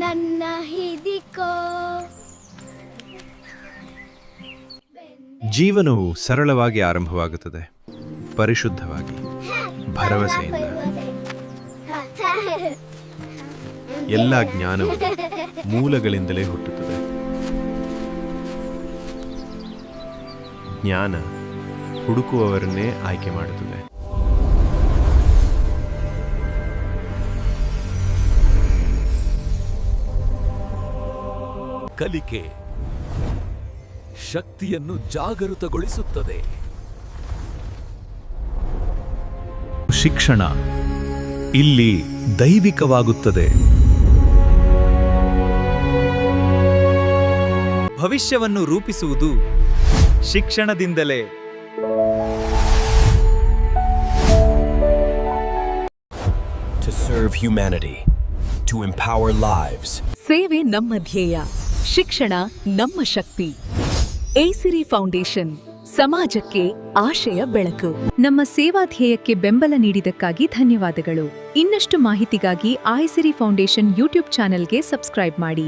ನನ್ನ ಹಿದಿಕೋ. ಜೀವನವು ಸರಳವಾಗಿ ಆರಂಭವಾಗುತ್ತದೆ, ಪರಿಶುದ್ಧವಾಗಿ, ಭರವಸೆಯಿಂದ. ಎಲ್ಲ ಜ್ಞಾನವು ಮೂಲಗಳಿಂದಲೇ ಹುಟ್ಟುತ್ತದೆ. ಜ್ಞಾನ ಹುಡುಕುವವರನ್ನೇ ಆಯ್ಕೆ ಮಾಡುತ್ತದೆ. ಕಲಿಕೆ ಶಕ್ತಿಯನ್ನು ಜಾಗೃತಗೊಳಿಸುತ್ತದೆ. ಶಿಕ್ಷಣ ಇಲ್ಲಿ ದೈವಿಕವಾಗುತ್ತದೆ. ಭವಿಷ್ಯವನ್ನು ರೂಪಿಸುವುದು ಶಿಕ್ಷಣದಿಂದಲೇ. To serve humanity, to empower lives. ಸೇವೆ ನಮ್ಮ ಧ್ಯೇಯ, ಶಿಕ್ಷಣ ನಮ್ಮ ಶಕ್ತಿ. ಏಸಿರಿ ಫೌಂಡೇಶನ್, ಸಮಾಜಕ್ಕೆ ಆಶಯ ಬೆಳಕು. ನಮ್ಮ ಸೇವಾ ಧ್ಯೇಯಕ್ಕೆ ಬೆಂಬಲ ನೀಡಿದ್ದಕ್ಕಾಗಿ ಧನ್ಯವಾದಗಳು. ಇನ್ನಷ್ಟು ಮಾಹಿತಿಗಾಗಿ ಐಸಿರಿ ಫೌಂಡೇಶನ್ ಯೂಟ್ಯೂಬ್ ಚಾನೆಲ್ಗೆ ಸಬ್ಸ್ಕ್ರೈಬ್ ಮಾಡಿ.